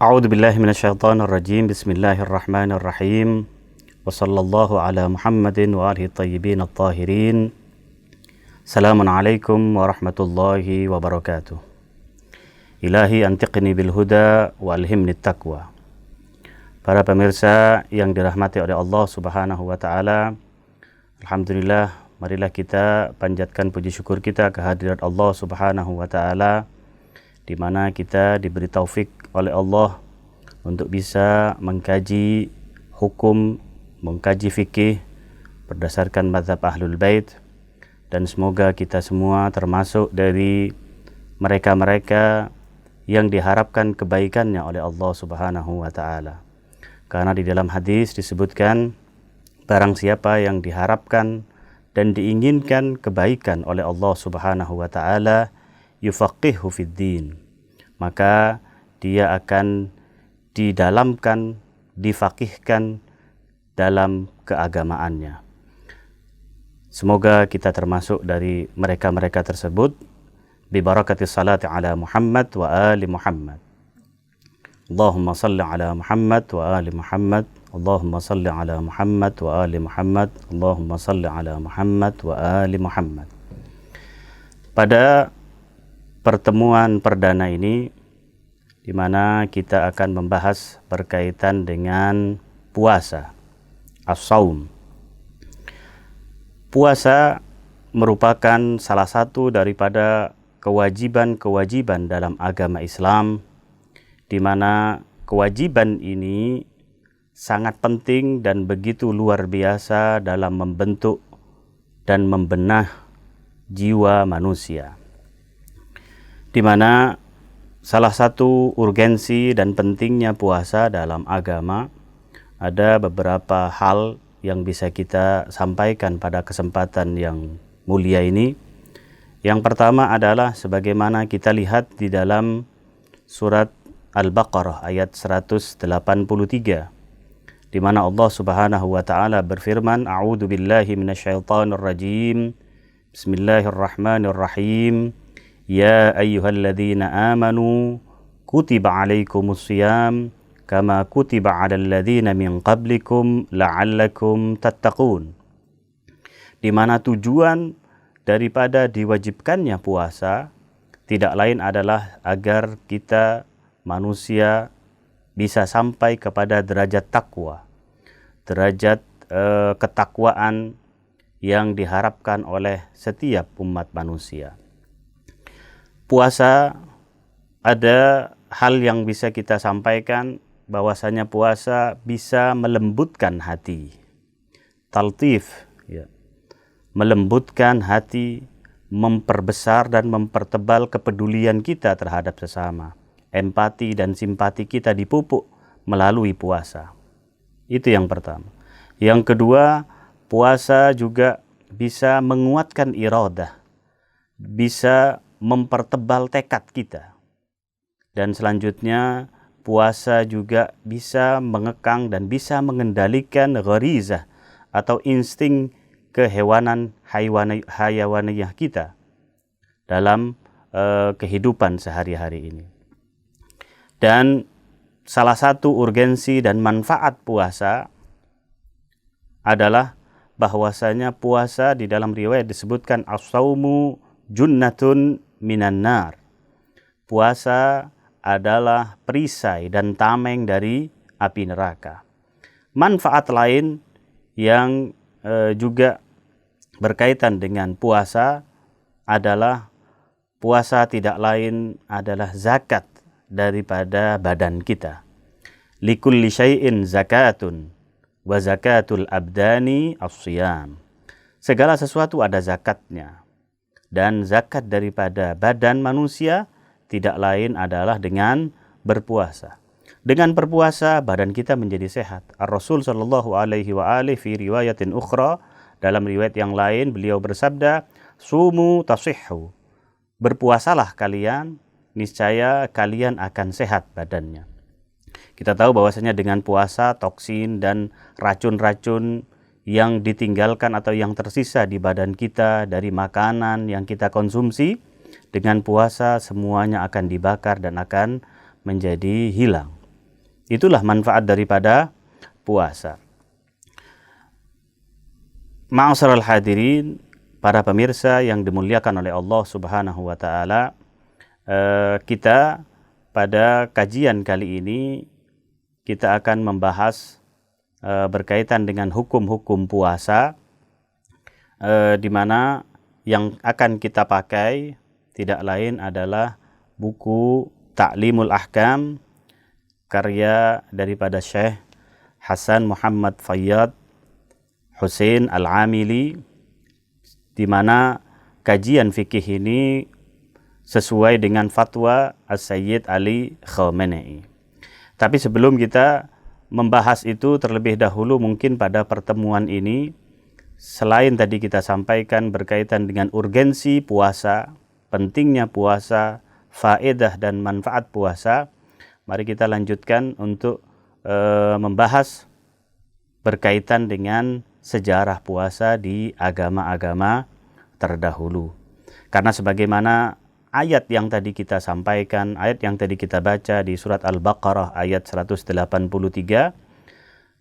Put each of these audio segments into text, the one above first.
A'udzu billahi minasyaitonir rajim. Bismillahirrahmanirrahim. Wa sallallahu ala Muhammadin wa alihi thayyibin at-tahirin. Assalamualaikum warahmatullahi wabarakatuh. Ilahi antiqni bil huda wa alhimni taqwa. Para pemirsa yang dirahmati oleh Allah Subhanahu wa taala, alhamdulillah, marilah kita panjatkan puji syukur kita kehadirat Allah Subhanahu wa taala, di mana kita diberi taufik oleh Allah untuk bisa mengkaji hukum, mengkaji fikih berdasarkan mazhab Ahlul Bait, dan semoga kita semua termasuk dari mereka-mereka yang diharapkan kebaikannya oleh Allah Subhanahu wa taala. Karena di dalam hadis disebutkan, barang siapa yang diharapkan dan diinginkan kebaikan oleh Allah Subhanahu wa taala, yufaqihu fid din, maka dia akan didalamkan, difaqihkan dalam keagamaannya. Semoga kita termasuk dari mereka-mereka tersebut. Bi barakati salati ala Muhammad wa ali Muhammad. Allahumma salli ala Muhammad wa ali Muhammad. Allahumma salli ala Muhammad wa ali Muhammad. Allahumma salli ala Muhammad wa ali Muhammad. Pada pertemuan perdana ini, di mana kita akan membahas berkaitan dengan puasa, as-saum. Puasa merupakan salah satu daripada kewajiban-kewajiban dalam agama Islam, di mana kewajiban ini sangat penting dan begitu luar biasa dalam membentuk dan membenah jiwa manusia, di mana salah satu urgensi dan pentingnya puasa dalam agama, ada beberapa hal yang bisa kita sampaikan pada kesempatan yang mulia ini. Yang pertama adalah sebagaimana kita lihat di dalam surat Al-Baqarah ayat 183, di mana Allah Subhanahu wa taala berfirman, A'udzu billahi minasyaitonir rajim. Bismillahirrahmanirrahim. Ya ayyuhalladzina amanu kutiba alaikumus shiyam kama kutiba 'alal ladzina min qablikum la'allakum tattaqun. Di mana tujuan daripada diwajibkannya puasa tidak lain adalah agar kita manusia bisa sampai kepada derajat takwa, derajat ketakwaan yang diharapkan oleh setiap umat manusia. Puasa, ada hal yang bisa kita sampaikan, bahwasanya puasa bisa melembutkan hati, taltif, ya, melembutkan hati, memperbesar dan mempertebal kepedulian kita terhadap sesama. Empati dan simpati kita dipupuk melalui puasa. Itu yang pertama. Yang kedua, puasa juga bisa menguatkan iradah, bisa mempertebal tekad kita. Dan selanjutnya, puasa juga bisa mengekang dan bisa mengendalikan gharizah atau insting kehewanan hayawaniyah kita dalam kehidupan sehari-hari ini. Dan salah satu urgensi dan manfaat puasa adalah bahwasanya puasa di dalam riwayat disebutkan as-saumu junnatun minan nar. Puasa adalah perisai dan tameng dari api neraka. Manfaat lain yang juga berkaitan dengan puasa adalah puasa tidak lain adalah zakat daripada badan kita. Likulli syai'in zakatun wa zakatul abdani as-siyam. Segala sesuatu ada zakatnya, dan zakat daripada badan manusia tidak lain adalah dengan berpuasa. Dengan berpuasa badan kita menjadi sehat. Ar-Rasul sallallahu alaihi wa alihi fi riwayatin ukhra, dalam riwayat yang lain beliau bersabda, sumu tasihhu. Berpuasalah kalian, niscaya kalian akan sehat badannya. Kita tahu bahwasanya dengan puasa toksin dan racun-racun yang ditinggalkan atau yang tersisa di badan kita dari makanan yang kita konsumsi, dengan puasa semuanya akan dibakar dan akan menjadi hilang. Itulah manfaat daripada puasa. Ma'asyiral hadirin, para pemirsa yang dimuliakan oleh Allah Subhanahu wa taala, kita pada kajian kali ini kita akan membahas berkaitan dengan hukum-hukum puasa, di mana yang akan kita pakai tidak lain adalah buku Ta'limul Ahkam karya daripada Syekh Hasan Muhammad Fayyad Hussein Al-Amili, di mana kajian fikih ini sesuai dengan fatwa As-Sayyid Ali Khamenei. Tapi sebelum kita membahas itu, terlebih dahulu mungkin pada pertemuan ini, selain tadi kita sampaikan berkaitan dengan urgensi puasa, pentingnya puasa, faedah dan manfaat puasa, mari kita lanjutkan untuk membahas berkaitan dengan sejarah puasa di agama-agama terdahulu. Karena sebagaimana ayat yang tadi kita sampaikan, ayat yang tadi kita baca di surat Al-Baqarah ayat 183,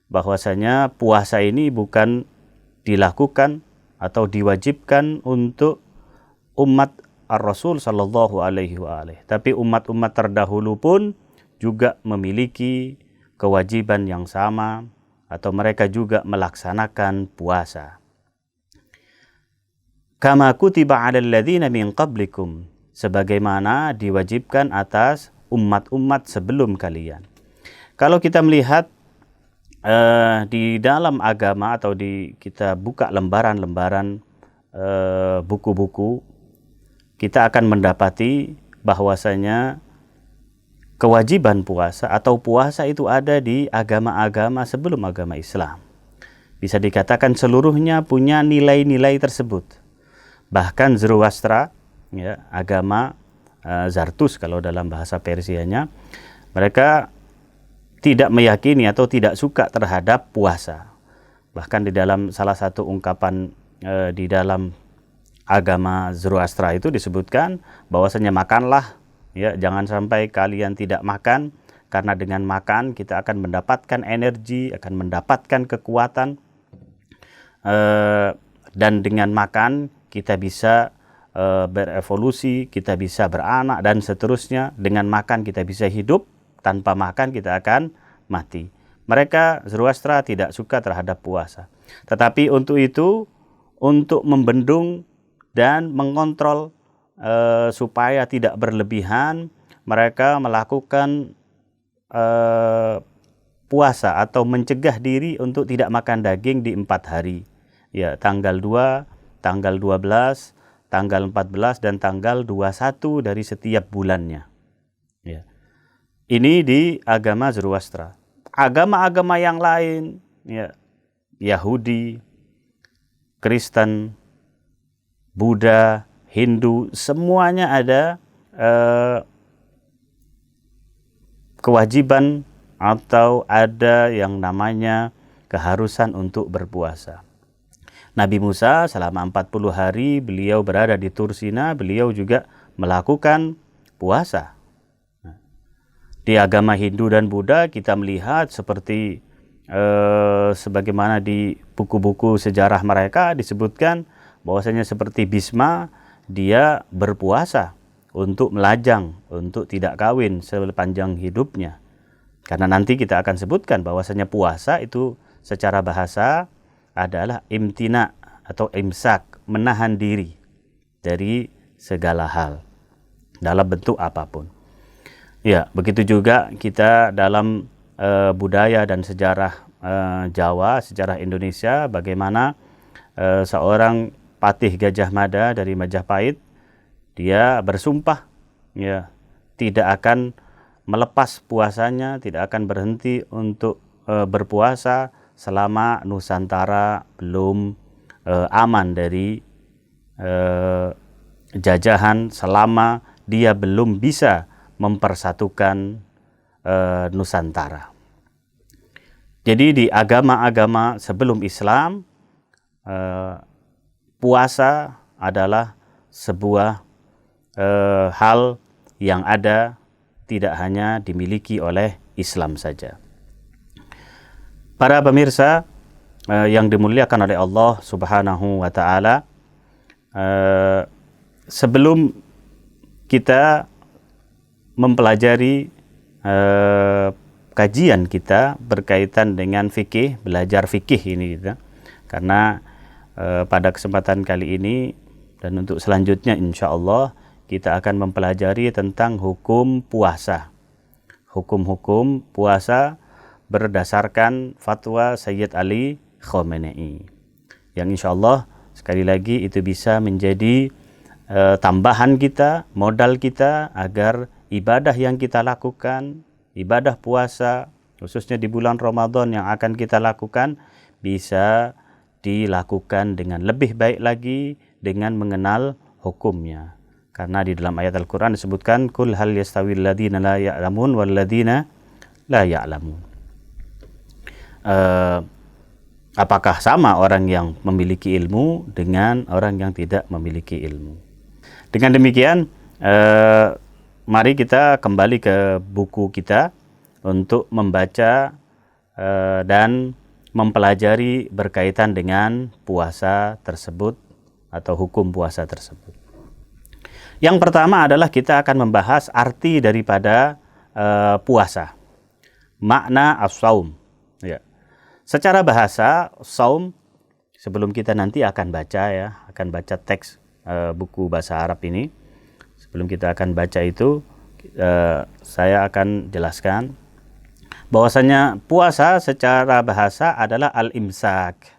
bahwasanya puasa ini bukan dilakukan atau diwajibkan untuk umat Ar-Rasul sallallahu alaihi wasallam, tapi umat-umat terdahulu pun juga memiliki kewajiban yang sama, atau mereka juga melaksanakan puasa. Kama kutiba 'alal ladzina min qablikum, sebagaimana diwajibkan atas umat-umat sebelum kalian. Kalau kita melihat di dalam agama, atau kita buka lembaran-lembaran buku-buku, kita akan mendapati bahwasanya kewajiban puasa atau puasa itu ada di agama-agama sebelum agama Islam. Bisa dikatakan seluruhnya punya nilai-nilai tersebut. Bahkan Zoroastra, ya, agama Zartus kalau dalam bahasa Persianya, mereka tidak meyakini atau tidak suka terhadap puasa. Bahkan di dalam salah satu ungkapan di dalam agama Zoroastra itu disebutkan bahwasanya makanlah, ya, jangan sampai kalian tidak makan, karena dengan makan kita akan mendapatkan energi, akan mendapatkan kekuatan, dan dengan makan kita bisa berevolusi, kita bisa beranak dan seterusnya. Dengan makan kita bisa hidup, tanpa makan kita akan mati. Mereka Zoroastra tidak suka terhadap puasa. Tetapi untuk itu, untuk membendung dan mengontrol supaya tidak berlebihan, mereka melakukan puasa atau mencegah diri untuk tidak makan daging di 4 hari. Ya, tanggal 2, tanggal 12, tanggal 14 dan tanggal 21 dari setiap bulannya. Ya. Ini di agama Zoroastra. Agama-agama yang lain, ya, Yahudi, Kristen, Buddha, Hindu, semuanya ada kewajiban atau ada yang namanya keharusan untuk berpuasa. Nabi Musa selama 40 hari beliau berada di Tur Sina, beliau juga melakukan puasa. Di agama Hindu dan Buddha kita melihat seperti sebagaimana di buku-buku sejarah mereka disebutkan bahwasanya seperti Bhisma, dia berpuasa untuk melajang, untuk tidak kawin sepanjang hidupnya. Karena nanti kita akan sebutkan bahwasanya puasa itu secara bahasa adalah imtina atau imsak, menahan diri dari segala hal dalam bentuk apapun. Ya, begitu juga kita dalam budaya dan sejarah Jawa, sejarah Indonesia, bagaimana seorang Patih Gajah Mada dari Majapahit, dia bersumpah, ya, tidak akan melepas puasanya, tidak akan berhenti untuk berpuasa selama Nusantara belum aman dari jajahan, selama dia belum bisa mempersatukan Nusantara. Jadi di agama-agama sebelum Islam, puasa adalah sebuah hal yang ada, tidak hanya dimiliki oleh Islam saja. Para pemirsa yang dimuliakan oleh Allah Subhanahu wa taala, sebelum kita mempelajari kajian kita berkaitan dengan fikih, belajar fikih ini gitu. Karena pada kesempatan kali ini dan untuk selanjutnya insya Allah kita akan mempelajari tentang hukum puasa. Hukum-hukum puasa berdasarkan fatwa Sayyid Ali Khamenei. Yang insya Allah sekali lagi itu bisa menjadi tambahan kita, modal kita agar ibadah yang kita lakukan, ibadah puasa, khususnya di bulan Ramadan yang akan kita lakukan, bisa dilakukan dengan lebih baik lagi dengan mengenal hukumnya. Karena di dalam ayat Al-Quran disebutkan, Kul hal yastawil ladina la ya'lamun wal ladina la ya'lamun. Apakah sama orang yang memiliki ilmu dengan orang yang tidak memiliki ilmu? Dengan demikian, mari kita kembali ke buku kita untuk membaca dan mempelajari berkaitan dengan puasa tersebut atau hukum puasa tersebut. Yang pertama adalah kita akan membahas arti daripada puasa, makna as-saum. Ya. Secara bahasa, saum, sebelum kita nanti akan baca teks buku bahasa Arab ini. Sebelum kita akan baca itu, saya akan jelaskan bahwasanya puasa secara bahasa adalah al-imsak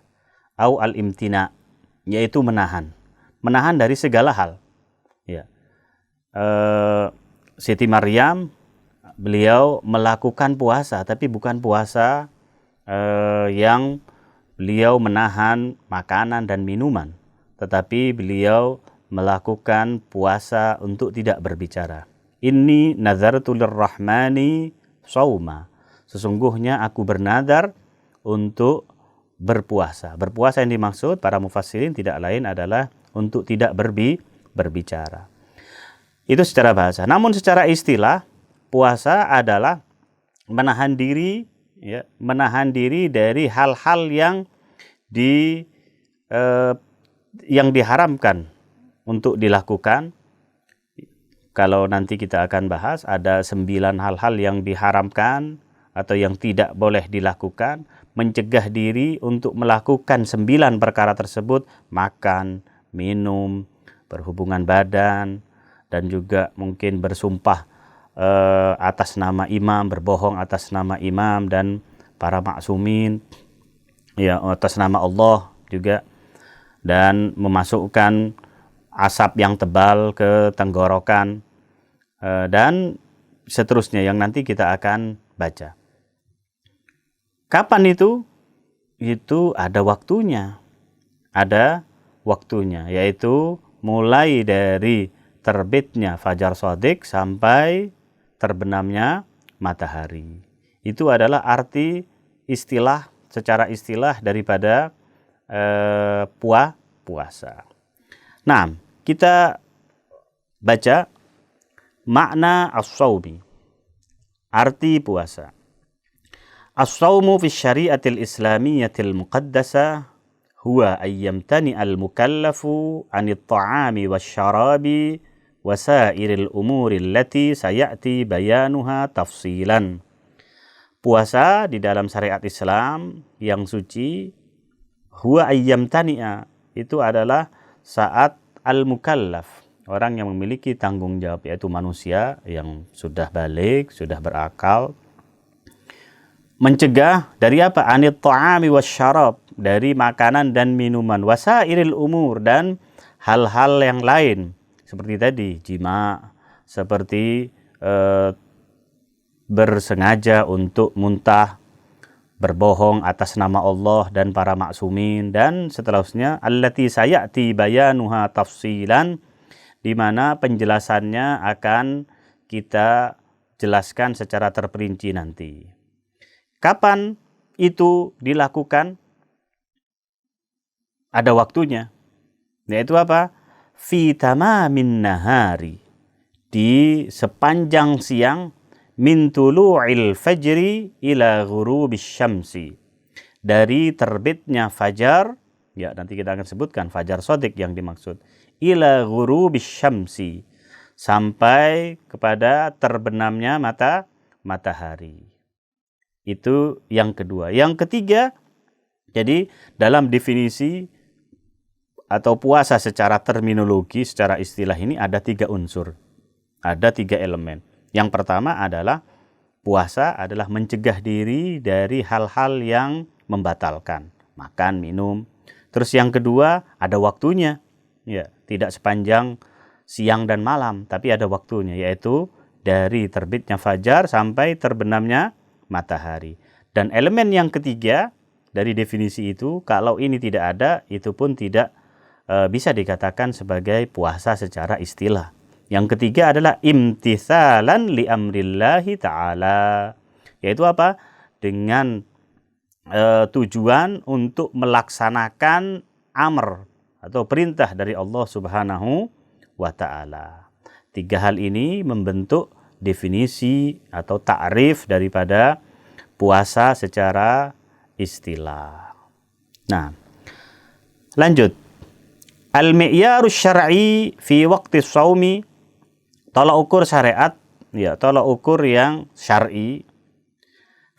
atau al-imtina, yaitu menahan dari segala hal. Ya. Siti Maryam, beliau melakukan puasa, tapi bukan puasa yang beliau menahan makanan dan minuman, tetapi beliau melakukan puasa untuk tidak berbicara. Inni nazartu lirrahmani shauma. Sesungguhnya aku bernadar untuk berpuasa. Berpuasa yang dimaksud para mufassirin tidak lain adalah untuk tidak berbicara. Itu secara bahasa. Namun secara istilah, puasa adalah menahan diri, ya, menahan diri dari hal-hal yang diharamkan untuk dilakukan. Kalau nanti kita akan bahas, ada 9 hal-hal yang diharamkan atau yang tidak boleh dilakukan, mencegah diri untuk melakukan 9 perkara tersebut: makan, minum, berhubungan badan, dan juga mungkin bersumpah atas nama imam, berbohong atas nama imam dan para maksumin, ya, atas nama Allah juga, dan memasukkan asap yang tebal ke tenggorokan, dan seterusnya yang nanti kita akan baca. Kapan itu? Itu ada waktunya. Ada waktunya, yaitu mulai dari terbitnya fajar shadiq sampai terbenamnya matahari. Itu adalah arti istilah, secara istilah daripada puasa. Nah, kita baca makna as-saumi, arti puasa. As-saumu fi syariatil islamiyatil muqaddasah huwa ayyamtani al-mukallafu anit ta'ami wasyarabi wasairil umuri allati sayati bayanuha tafsilan. Puasa di dalam syariat Islam yang suci, huwa ayyamtani'a, itu adalah saat al-mukallaf, orang yang memiliki tanggung jawab, yaitu manusia yang sudah balik, sudah berakal, mencegah dari apa? Anit ta'ami wasyarab, dari makanan dan minuman, wasairil umur, dan hal-hal yang lain seperti tadi jima, seperti bersengaja untuk muntah, berbohong atas nama Allah dan para maksumin, dan seterusnya. Allati sayati bayanuha tafsilan, di mana penjelasannya akan kita jelaskan secara terperinci nanti. Kapan itu dilakukan? Ada waktunya, yaitu apa? Fi tamamin nahari, di sepanjang siang, min tulu'il fajri ila ghurubis syamsi. Dari terbitnya fajar, ya nanti kita akan sebutkan fajar shadiq yang dimaksud. Ila ghurubis syamsi, sampai kepada terbenamnya matahari. Itu yang kedua. Yang ketiga, jadi dalam definisi atau puasa secara terminologi, secara istilah ini ada 3 unsur. Ada 3 elemen. Yang pertama adalah puasa adalah mencegah diri dari hal-hal yang membatalkan. Makan, minum. Terus yang kedua ada waktunya. Ya, tidak sepanjang siang dan malam, tapi ada waktunya, yaitu dari terbitnya fajar sampai terbenamnya matahari. Dan elemen yang ketiga dari definisi itu, kalau ini tidak ada, itu pun tidak bisa dikatakan sebagai puasa secara istilah. Yang ketiga adalah imtithalan li amrillahi ta'ala. Yaitu apa? Dengan tujuan untuk melaksanakan amr atau perintah dari Allah Subhanahu wa ta'ala. 3 hal ini membentuk definisi atau ta'rif daripada puasa secara istilah. Nah, lanjut. Al-mi'yarus syar'i fi waqti shaumi, tolak ukur syariat, ya, tolak ukur yang syar'i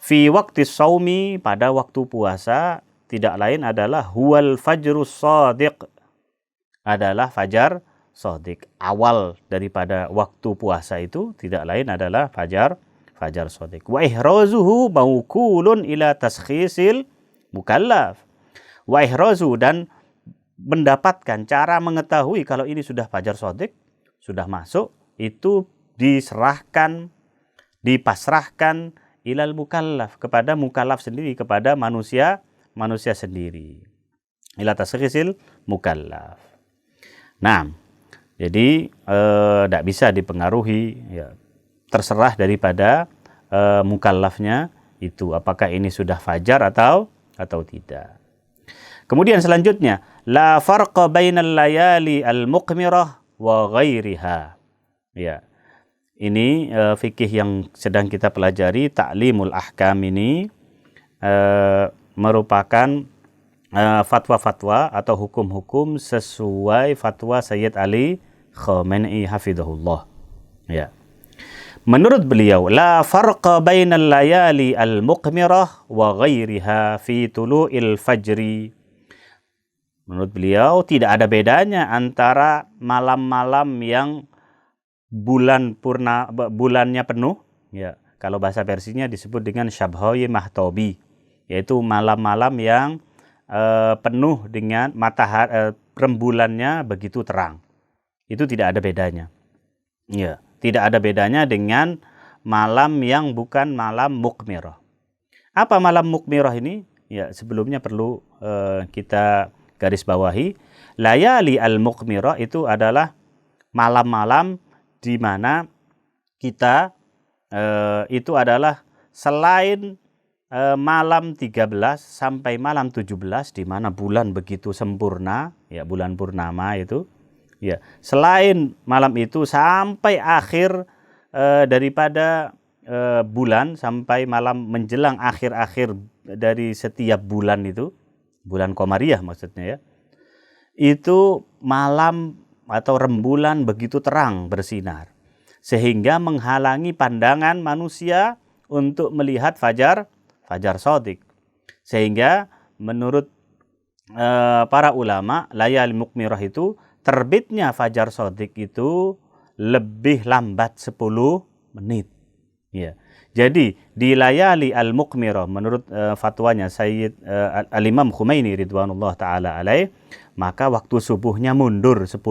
fi waqti shaumi, pada waktu puasa, tidak lain adalah huwal fajrus shadiq, adalah fajar shadiq. Awal daripada waktu puasa itu tidak lain adalah fajar shadiq. Wa ihrazuhu maukulun ila taskhisil mukallaf. Wa ihrazu, dan mendapatkan cara mengetahui kalau ini sudah fajar shadiq, sudah masuk, itu diserahkan, dipasrahkan ilal mukallaf, kepada mukallaf sendiri, kepada manusia sendiri. Ila taskhisil mukallaf. Nah, jadi tidak bisa dipengaruhi, ya, terserah daripada mukallafnya itu, apakah ini sudah fajar atau tidak. Kemudian selanjutnya, la farqa bainal layali al-muqmirah wa ghairiha. Ya. Ini fikih yang sedang kita pelajari, ta'limul ahkam ini merupakan fatwa-fatwa atau hukum-hukum sesuai fatwa Sayyid Ali Khamenei hafidhahullah. Ya. Menurut beliau, la farqa bainal layali al-muqmirah wa ghairiha fi tulu'il fajri. Menurut beliau tidak ada bedanya antara malam-malam yang bulannya penuh, ya, kalau bahasa Persinya disebut dengan syabhoyi mahtobi, yaitu malam-malam yang penuh dengan matahari, rembulannya begitu terang. Itu tidak ada bedanya. Ya, tidak ada bedanya dengan malam yang bukan malam mukmirah. Apa malam mukmirah ini? Ya, sebelumnya perlu kita garis bawahi, layali al-muqmirah itu adalah malam-malam di mana kita itu adalah selain malam 13 sampai malam 17 di mana bulan begitu sempurna, ya, bulan purnama itu, ya, selain malam itu sampai akhir daripada bulan, sampai malam menjelang akhir-akhir dari setiap bulan itu, bulan Qamariyah maksudnya, ya, itu malam atau rembulan begitu terang bersinar sehingga menghalangi pandangan manusia untuk melihat fajar shadiq. Sehingga menurut para ulama, layal mukmirah itu terbitnya fajar shadiq itu lebih lambat 10 menit. Ya. Jadi di layali al-mukmirah menurut fatwanya Sayyid al-Imam Khomeini ridwanullah ta'ala alaih, maka waktu subuhnya mundur 10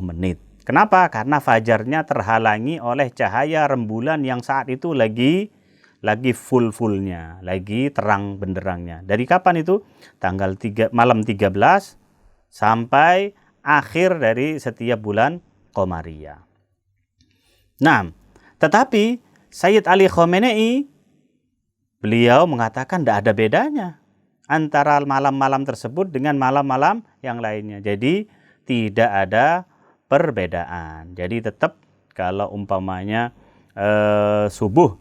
menit. Kenapa? Karena fajarnya terhalangi oleh cahaya rembulan yang saat itu lagi full-fullnya, lagi terang benderangnya. Dari kapan itu? Malam 13 sampai akhir dari setiap bulan Qamariyah. Nah, tetapi Sayyid Ali Khamenei, beliau mengatakan tidak ada bedanya antara malam-malam tersebut dengan malam-malam yang lainnya. Jadi tidak ada perbedaan. Jadi tetap kalau umpamanya subuh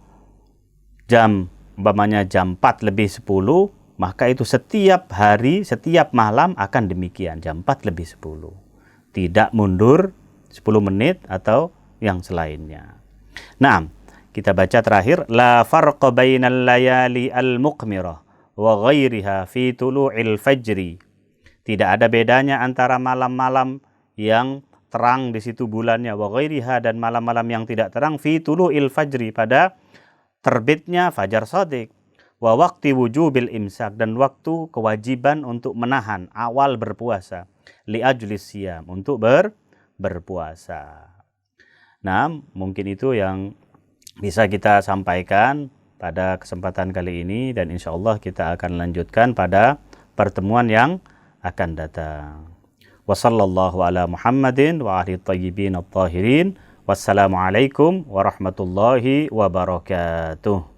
jam umpamanya jam 4 lebih 10, maka itu setiap hari, setiap malam akan demikian, jam 4 lebih 10. Tidak mundur 10 menit atau yang selainnya. Nah, kita baca terakhir, la farqa bainal layali al-muqmirah wa ghairiha fi tulu'il fajri. Tidak ada bedanya antara malam-malam yang terang di situ bulannya, wa ghairiha, dan malam-malam yang tidak terang, fi tulu'il fajri, pada terbitnya fajar shadiq, wa waqti wujubil imsak, dan waktu kewajiban untuk menahan awal berpuasa, li ajlis siyam, untuk berpuasa. Nah, mungkin itu yang bisa kita sampaikan pada kesempatan kali ini, dan insya Allah kita akan lanjutkan pada pertemuan yang akan datang. Wa sallallahu ala Muhammadin wa alihi thayyibin at-tahirin. Wassalamualaikum warahmatullahi wabarakatuh.